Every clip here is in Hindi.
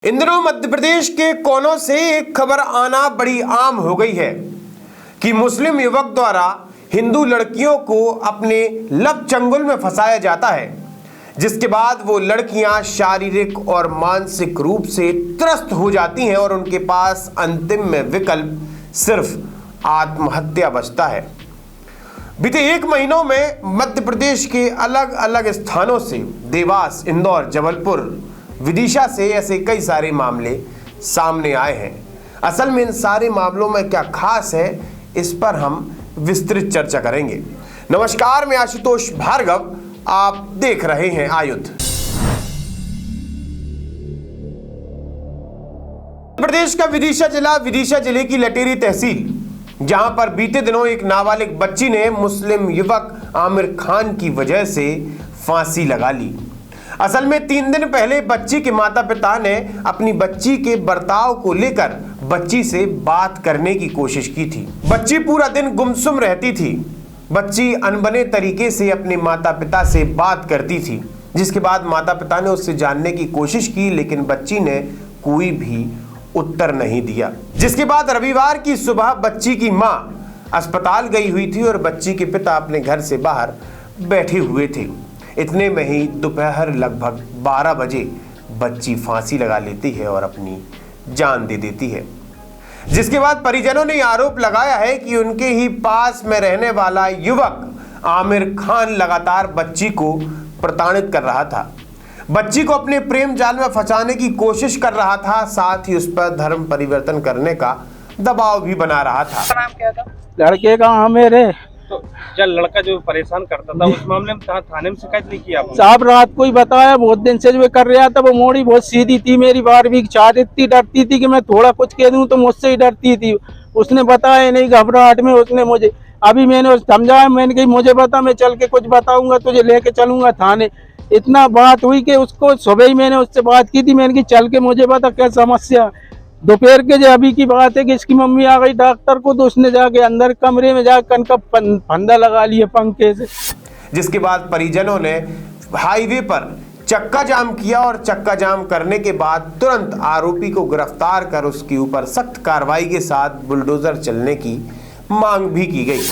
इन दिनों मध्य प्रदेश के कोनों से एक खबर आना बड़ी आम हो गई है कि मुस्लिम युवक द्वारा हिंदू लड़कियों को अपने लब चंगुल में फंसाया जाता है, जिसके बाद वो लड़कियां शारीरिक और मानसिक रूप से त्रस्त हो जाती हैं और उनके पास अंतिम में विकल्प सिर्फ आत्महत्या बचता है। बीते 1 महीनों में मध्य प्रदेश के अलग अलग स्थानों से देवास, इंदौर, जबलपुर, विदिशा से ऐसे कई सारे मामले सामने आए हैं। असल में इन सारे मामलों में क्या खास है, इस पर हम विस्तृत चर्चा करेंगे। नमस्कार, मैं आशुतोष भार्गव, आप देख रहे हैं आयुध। प्रदेश का विदिशा जिले की लटेरी तहसील, जहां पर बीते दिनों एक नाबालिग बच्ची ने मुस्लिम युवक आमिर खान की वजह से फांसी लगा ली। असल में 3 दिन पहले बच्ची के माता पिता ने अपनी बच्ची के बर्ताव को लेकर बच्ची से बात करने की कोशिश की थी। बच्ची पूरा दिन गुमसुम रहती थी। बच्ची अनबने तरीके से अपने माता पिता से बात करती थी, जिसके बाद माता पिता ने उससे जानने की कोशिश की, लेकिन बच्ची ने कोई भी उत्तर नहीं दिया। जिसके बाद रविवार की सुबह बच्ची की मां अस्पताल गई हुई थी और बच्ची के पिता अपने घर से बाहर बैठे हुए थे। इतने में ही दोपहर लगभग 12 बजे बच्ची फांसी लगा लेती है और अपनी जान दे देती है। जिसके बाद परिजनों ने आरोप लगाया है कि उनके ही पास में रहने वाला युवक आमिर खान लगातार बच्ची को प्रताड़ित कर रहा था, बच्ची को अपने प्रेम जाल में फंसाने की कोशिश कर रहा था, साथ ही उस पर धर्म परिवर्तन करने का दबाव भी बना रहा था। नाम क्या था लड़के का? आमिर है। तो जब लड़का जो परेशान करता था उस मामले में थाने में शिकायत नहीं की आपने? साहब रात को ही बताया, बहुत दिन से जो कर रहा था। वो मोड़ी बहुत सीधी थी, मेरी 12वीं की चार इतनी डरती थी कि मैं थोड़ा कुछ कह दूं तो मुझसे ही डरती थी। उसने बताया नहीं, घबराहट में उसने मुझे, अभी मैंने समझाया, मैंने कही मुझे बता, मैं चल के कुछ बताऊंगा, तुझे लेके चलूंगा थाने। इतना बात हुई कि उसको सुबह ही मैंने उससे बात की थी, मैंने कही चल के मुझे बता क्या समस्या। दोपहर के जो अभी की बात है कि इसकी मम्मी आ गई डॉक्टर को, तो उसने जाके अंदर कमरे में जाकर कन का फंदा लगा लिया पंखे से। जिसके बाद परिजनों ने हाईवे पर चक्का जाम किया और चक्का जाम करने के बाद तुरंत आरोपी को गिरफ्तार कर उसके ऊपर सख्त कार्रवाई के साथ बुलडोजर चलने की मांग भी की गई।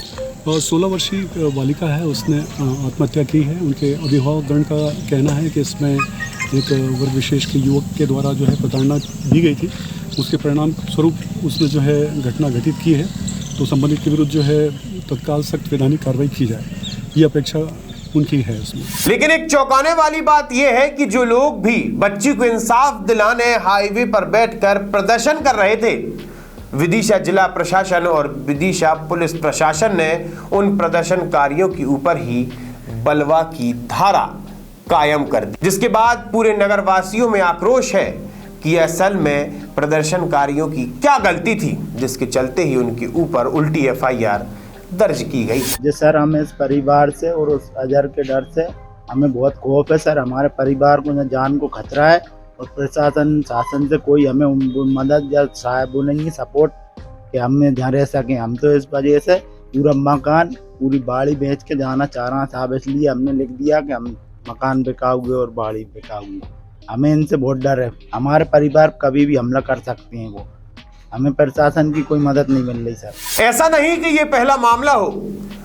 16 वर्षीय बालिका है, उसने आत्महत्या की है। उनके अभिभावकगण का कहना है कि इसमें एक वर्ग विशेष के युवक के द्वारा जो है प्रताड़ना दी गई थी, उसके परिणाम स्वरूप उसने जो है घटना घटित की है, तो संबंधित के विरुद्ध जो है तत्काल सख्त वैधानिक कार्रवाई की जाए, ये अपेक्षा उनकी है इसमें। लेकिन एक चौंकाने वाली बात यह है कि जो लोग भी बच्ची को इंसाफ दिलाने हाईवे पर बैठकर प्रदर्शन कर रहे थे, विदिशा जिला प्रशासन और विदिशा पुलिस प्रशासन ने उन प्रदर्शनकारियों के ऊपर ही बलवा की धारा कायम कर दी, जिसके बाद पूरे नगर वासियों में आक्रोश है कि असल में प्रदर्शनकारियों की क्या गलती थी, जिसके चलते ही उनके ऊपर उल्टी FIR दर्ज की गई। जी सर, हमें इस परिवार से और उस अजहर के डर से हमें बहुत खौफ है सर। हमारे परिवार को जान को खतरा है और प्रशासन शासन से कोई हमें मदद या वो नहीं है, सपोर्ट कि हम जहाँ रह सकें। हम तो इस वजह से पूरा मकान, पूरी बाड़ी बेच के जाना चाह रहे हैं साहब, इसलिए हमने लिख दिया कि हम मकान बिकाओगे और बाड़ी बिकाओगे। हमें इनसे बहुत डर है, हमारे परिवार कभी भी हमला कर सकते हैं वो, हमें प्रशासन की कोई मदद नहीं मिल रही सर। ऐसा नहीं कि ये पहला मामला हो,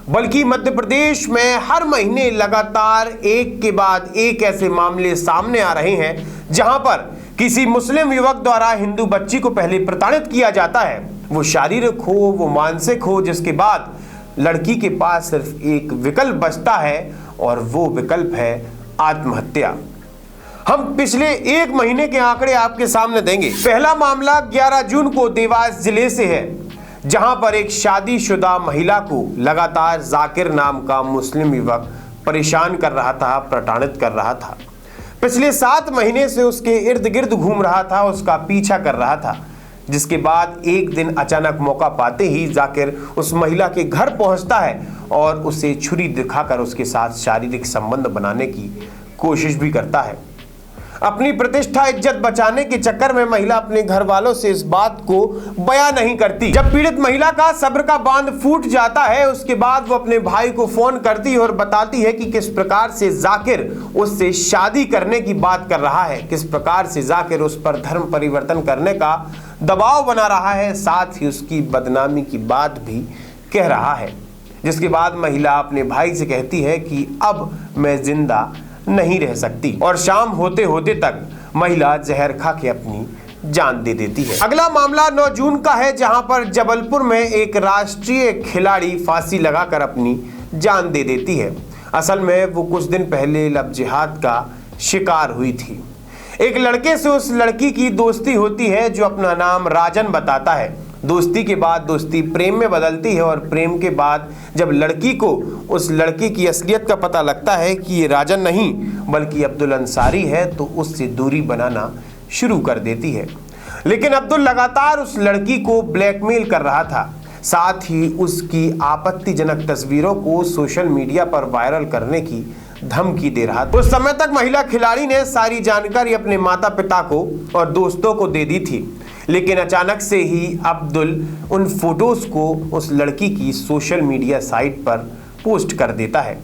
बल्कि मध्य प्रदेश में हर महीने लगातार एक के बाद एक ऐसे मामले सामने आ रहे हैं, जहां पर किसी मुस्लिम युवक द्वारा हिंदू बच्ची को पहले प्रताड़ित किया जाता है, वो शारीरिक हो, वो मानसिक हो, जिसके बाद लड़की के पास सिर्फ एक विकल्प बचता है और वो विकल्प है आत्महत्या। हम पिछले 1 महीने के आंकड़े आपके सामने देंगे। पहला मामला 11 जून को देवास जिले से है, जहां पर एक शादीशुदा महिला को लगातार जाकिर नाम का मुस्लिम युवक परेशान कर रहा था, प्रताड़ित कर रहा था। पिछले 7 महीने से उसके इर्द गिर्द घूम रहा था, उसका पीछा कर रहा था। जिसके बाद एक दिन अचानक मौका पाते ही जाकिर उस महिला के घर पहुंचता है और उसे छुरी दिखाकर उसके साथ शारीरिक संबंध बनाने की कोशिश भी करता है। अपनी प्रतिष्ठा इज्जत बचाने के चक्कर में महिला अपने घर वालों से इस बात को बयां नहीं करती। जब पीड़ित महिला का सब्र का बांध फूट जाता है, उसके बाद वो अपने भाई को फोन करती है और बताती है कि किस प्रकार से जाकिर उससे शादी करने की बात कर रहा है, किस प्रकार से जाकिर उस पर धर्म परिवर्तन करने का दबाव बना रहा है, साथ ही उसकी बदनामी की बात भी कह रहा है। जिसके बाद महिला अपने भाई से कहती है कि अब मैं जिंदा नहीं रह सकती और शाम होते होते तक महिला जहर खा के अपनी जान दे देती है। अगला मामला 9 जून का है, जहां पर जबलपुर में एक राष्ट्रीय खिलाड़ी फांसी लगाकर अपनी जान दे देती है। असल में वो कुछ दिन पहले लव जिहाद का शिकार हुई थी। एक लड़के से उस लड़की की दोस्ती होती है जो अपना नाम राजन बताता है। दोस्ती के बाद दोस्ती प्रेम में बदलती है और प्रेम के बाद जब लड़की को उस लड़के की असलियत का पता लगता है कि ये राजन नहीं बल्कि अब्दुल अंसारी है, तो उससे दूरी बनाना शुरू कर देती है। लेकिन अब्दुल लगातार उस लड़की को ब्लैकमेल कर रहा था, साथ ही उसकी आपत्तिजनक तस्वीरों को सोशल मीडिया पर वायरल करने की धमकी दे रहा था। उस समय तक महिला खिलाड़ी ने सारी जानकारी अपने माता पिता को और दोस्तों को दे दी थी, लेकिन अचानक से ही अब्दुल उन फोटोज को उस लड़की की सोशल मीडिया साइट पर पोस्ट कर देता है,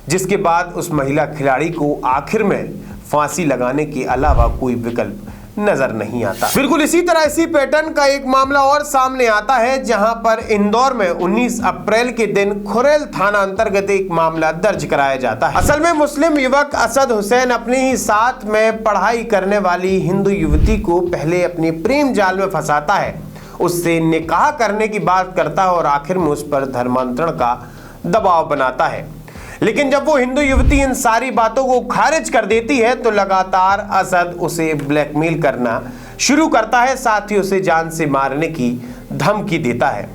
जिसके बाद उस महिला खिलाड़ी को आखिर में फांसी लगाने के अलावा कोई विकल्प नजर नहीं आता। बिल्कुल इसी तरह इसी पैटर्न का एक मामला और सामने आता है, जहां पर इंदौर में 19 अप्रैल के दिन खुरेल थाना अंतर्गत एक मामला दर्ज कराया जाता है। असल में मुस्लिम युवक असद हुसैन अपने ही साथ में पढ़ाई करने वाली हिंदू युवती को पहले अपने प्रेम जाल में फंसाता है, उससे निकाह करने की बात करता है और आखिर में उस पर धर्मांतरण का दबाव बनाता है। लेकिन जब वो हिंदू युवती इन सारी बातों को खारिज कर देती है तो लगातार असद उसे ब्लैकमेल करना शुरू करता है, साथ ही उसे जान से मारने की धमकी देता है।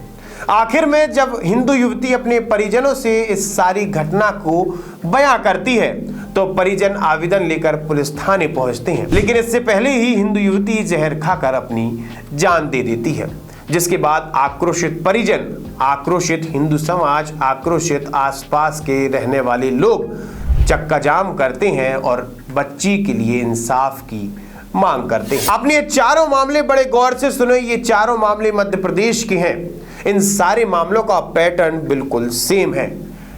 आखिर में जब हिंदू युवती अपने परिजनों से इस सारी घटना को बयां करती है तो परिजन आवेदन लेकर पुलिस थाने पहुंचते हैं, लेकिन इससे पहले ही हिंदू युवती जहर खाकर अपनी जान दे देती है। जिसके बाद आक्रोशित परिजन, आक्रोशित हिंदू समाज, आक्रोशित आसपास के रहने वाले लोग चक्का जाम करते हैं और बच्ची के लिए इंसाफ की मांग करते हैं। आपने ये चारों मामले बड़े गौर से सुने, ये चारों मामले मध्य प्रदेश के हैं। इन सारे मामलों का पैटर्न बिल्कुल सेम है।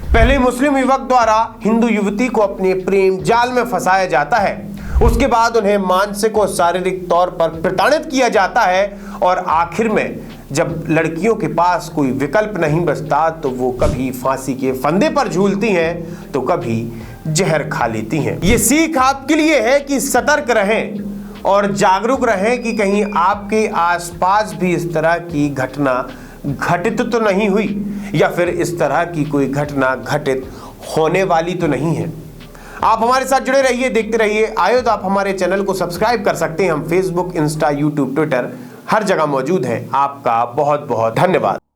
पहले मुस्लिम युवक द्वारा हिंदू युवती को अपने प्रेम जाल में फंसाया जाता है, उसके बाद उन्हें मानसिक और शारीरिक तौर पर प्रताड़ित किया जाता है और आखिर में जब लड़कियों के पास कोई विकल्प नहीं बचता तो वो कभी फांसी के फंदे पर झूलती हैं तो कभी जहर खा लेती हैं। ये सीख आपके लिए है कि सतर्क रहें और जागरूक रहें कि कहीं आपके आसपास भी इस तरह की घटना घटित तो नहीं हुई या फिर इस तरह की कोई घटना घटित होने वाली तो नहीं है। आप हमारे साथ जुड़े रहिए, देखते रहिए आयो। तो आप हमारे चैनल को सब्सक्राइब कर सकते हैं। हम फेसबुक, इंस्टा, यूट्यूब, ट्विटर हर जगह मौजूद हैं। आपका बहुत बहुत धन्यवाद।